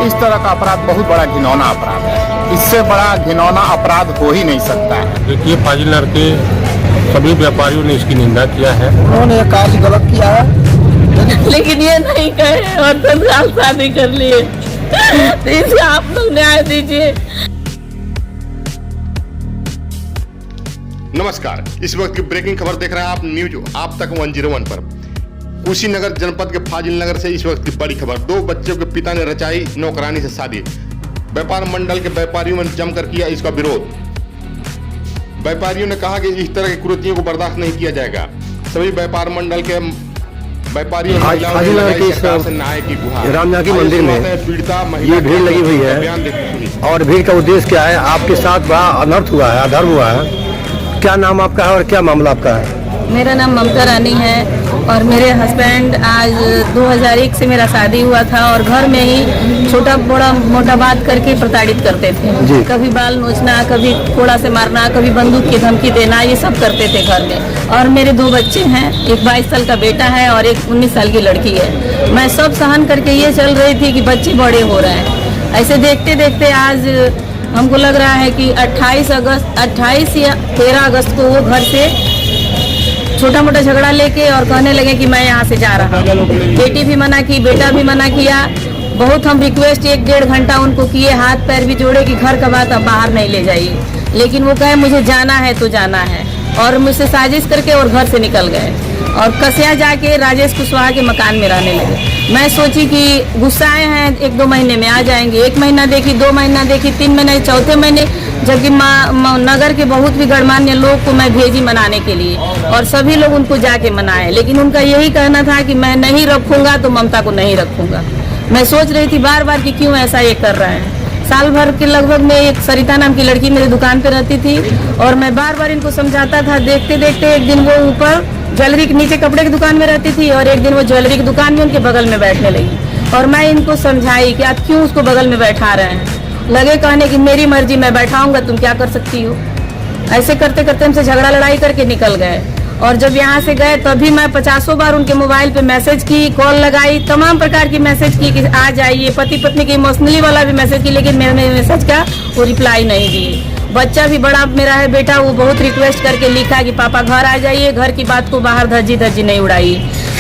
इस तरह का अपराध बहुत बड़ा घिनौना अपराध है। इससे बड़ा घिनौना अपराध हो ही नहीं सकता है। देखिए, फाजिलनगर के सभी व्यापारियों ने इसकी निंदा किया है। उन्होंने ये कार्य गलत किया है, लेकिन ये नहीं कहे और 10 साल शादी कर लिए, तो इसे आप लोग न्याय दीजिए। नमस्कार, इस वक्त की ब्रेकिंग खबर देख रहे हैं आप न्यूज आप तक 101 पर। कुशीनगर जनपद के फाजिलनगर से इस वक्त की बड़ी खबर। 2 बच्चों के पिता ने रचाई नौकरानी से शादी। व्यापार मंडल के व्यापारियों ने जमकर किया इसका विरोध। व्यापारियों ने कहा कि इस तरह की कुरीतियों को बर्दाश्त नहीं किया जाएगा। सभी व्यापार मंडल के व्यापारियों रामनाकी मंदिर में ये भीड़ लगी हुई है और भीड़ का उद्देश्य क्या है? आपके साथ बड़ा अनर्थ हुआ है, अधर्म हुआ है। क्या नाम आपका है और क्या मामला आपका है? मेरा नाम ममता रानी है और मेरे हस्बैंड आज 2001 से मेरा शादी हुआ था और घर में ही छोटा बड़ा मोटा बात करके प्रताड़ित करते थे। कभी बाल नोचना, कभी कोड़ा से मारना, कभी बंदूक की धमकी देना, ये सब करते थे घर में। और मेरे 2 बच्चे हैं, एक 22 साल का बेटा है और एक 19 साल की लड़की है। मैं सब सहन करके ये चल रही थी कि बच्चे बड़े हो रहे हैं। ऐसे देखते देखते आज हमको लग रहा है कि 28 या 13 अगस्त को वो घर से छोटा मोटा झगड़ा लेके और कहने लगे कि मैं यहाँ से जा रहा हूँ। बेटी भी मना की, बेटा भी मना किया। बहुत हम रिक्वेस्ट 1-1.5 घंटा उनको किए, हाथ पैर भी जोड़े कि घर का बात अब बाहर नहीं ले जाइए, लेकिन वो कहे मुझे जाना है तो जाना है। और मुझसे साजिश करके और घर से निकल गए और कसिया जाके राजेश कुशवाहा के मकान में रहने लगे। मैं सोची कि गुस्साए हैं, 1-2 महीने में आ जाएंगे। 1 महीना देखी, 2 महीना देखी, 3 महीने, चौथे महीने जबकि नगर के बहुत भी गणमान्य लोग को मैं भेजी मनाने के लिए और सभी लोग उनको जाके मनाए, लेकिन उनका यही कहना था कि मैं नहीं रखूंगा तो ममता को नहीं रखूंगा। मैं सोच रही थी बार बार कि क्यों ऐसा ये कर रहा है। साल भर के लगभग में एक सरिता नाम की लड़की मेरी दुकान पे रहती थी और मैं बार बार इनको समझाता था। देखते देखते एक दिन वो ऊपर ज्वेलरी के नीचे कपड़े की दुकान में रहती थी और एक दिन वो ज्वेलरी की दुकान में उनके बगल में बैठने लगी और मैं इनको समझाई कि आप क्यों उसको बगल में बैठा रहे हैं। लगे कहने की मेरी मर्जी, मैं बैठाऊंगा, तुम क्या कर सकती हो। ऐसे करते करते हमसे झगड़ा लड़ाई करके निकल गए और जब यहाँ से गए तभी मैं 50 बार उनके मोबाइल पे मैसेज की, कॉल लगाई, तमाम प्रकार की मैसेज की कि आ जाइए। पति पत्नी की इमोशनली वाला भी मैसेज की, लेकिन मेरे मैसेज का वो रिप्लाई नहीं दिए। बच्चा भी बड़ा मेरा है बेटा, वो बहुत रिक्वेस्ट करके लिखा कि पापा घर आ जाइए, घर की बात को बाहर धज्जी धज्जी नहीं उड़ाइए।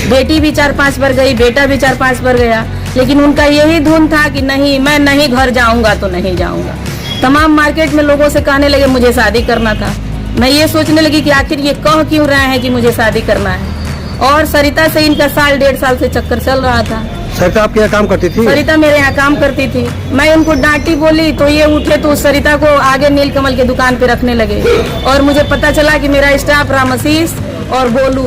बेटी भी 4-5 बार गई, बेटा भी 4-5 बार गया, लेकिन उनका यही धुन था कि नहीं, मैं नहीं घर जाऊंगा तो नहीं जाऊंगा। तमाम मार्केट में लोगों से कहने लगे मुझे शादी करना था। मैं ये सोचने लगी कि आखिर ये कह क्यों रहे हैं कि मुझे शादी करना है। और सरिता से इनका 1.5 साल से चक्कर चल रहा था। सरिता आपके यहाँ काम करती थी? सरिता मेरे यहाँ काम करती थी। मैं उनको डांटी बोली तो ये उठे तो सरिता को आगे नीलकमल के दुकान पे रखने लगे और मुझे पता चला कि मेरा स्टाफ रामशीष और बोलू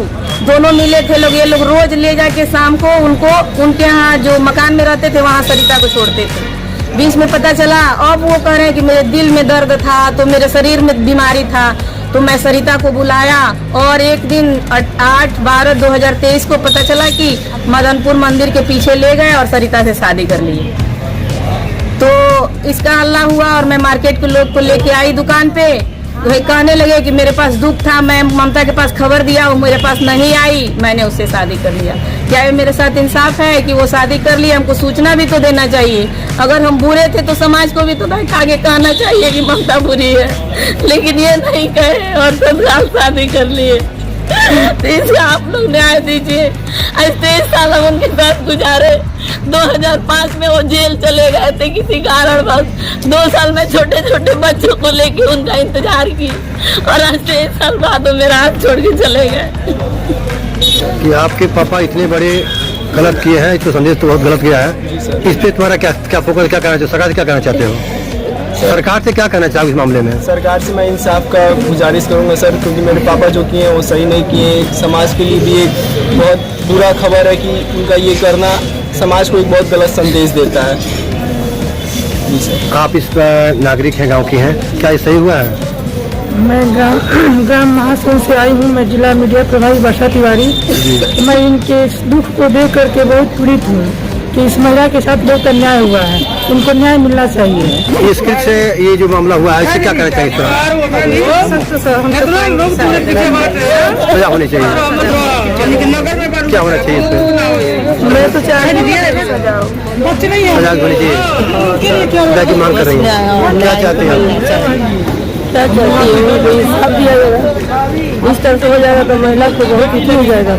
दोनों मिले थे लोग। ये लोग रोज ले जाके शाम को उनको उनके यहाँ जो मकान में रहते थे वहाँ सरिता को छोड़ते थे। बीच में पता चला, अब वो कह रहे हैं कि मेरे दिल में दर्द था तो मेरे शरीर में बीमारी था, तो मैं सरिता को बुलाया और एक दिन 8/12/2023 को पता चला कि मदनपुर मंदिर के पीछे ले गए और सरिता से शादी कर ली। तो इसका हल्ला हुआ और मैं मार्केट के लोग को लेके आई दुकान पे। वही कहने लगे कि मेरे पास दुख था, मैं ममता के पास खबर दिया, वो मेरे पास नहीं आई, मैंने उससे शादी कर लिया। क्या ये मेरे साथ इंसाफ है कि वो शादी कर लिया? हमको सूचना भी तो देना चाहिए। अगर हम बुरे थे तो समाज को भी तो आगे कहना चाहिए कि ममता बुरी है, लेकिन ये नहीं कहे और 10 साल शादी कर लिए। तो इसे आप लोग न्याय दीजिए। आज 23 साल हम उनके साथ गुजारे। 2005 में वो जेल चले गए थे किसी कारण बस। 2 साल में छोटे छोटे बच्चों को लेके उनका इंतजार की और आज 23 साल बाद वो मेरा हाथ छोड़ के चले गए। कि आपके पापा इतने बड़े गलत किए हैं, इसको संदेश तो बहुत गलत किया है। इस पे तुम्हारा क्या फोकस, क्या कहना चाहिए? सरकार से क्या कहना चाहते हो? सरकार से क्या कहना चाहोगे इस मामले में? सरकार से मैं इंसाफ का गुजारिश करूंगा सर, क्योंकि मेरे पापा जो किए हैं वो सही नहीं किए। समाज के लिए भी एक बहुत बुरा खबर है कि उनका ये करना समाज को एक बहुत गलत संदेश देता है। जी सर। आप इस नागरिक हैं, गांव की हैं, क्या ये सही हुआ है? मैं ग्राम महासों से आई हूँ। मैं जिला मीडिया प्रभारी वर्षा तिवारी। मैं इनके दुख को देख करके बहुत पीड़ित हूँ कि इस महिला के साथ बहुत अन्याय हुआ है, उनको न्याय मिलना चाहिए। इस स्क्रिप्ट से ये जो मामला हुआ है इससे क्या करना चाहिए? सजा होनी चाहिए। क्या होना चाहिए इसमें? मैं तो चाह रही हूँ सजा हो। सजा होनी चाहिए। क्या की मांग कर रही हैं? क्या चाहते हैं आप? क्या चाहती हूँ? इंसाफ दिया जाएगा, इस तरह से हो जाएगा तो महिला को बहुत कुछ हो जाएगा।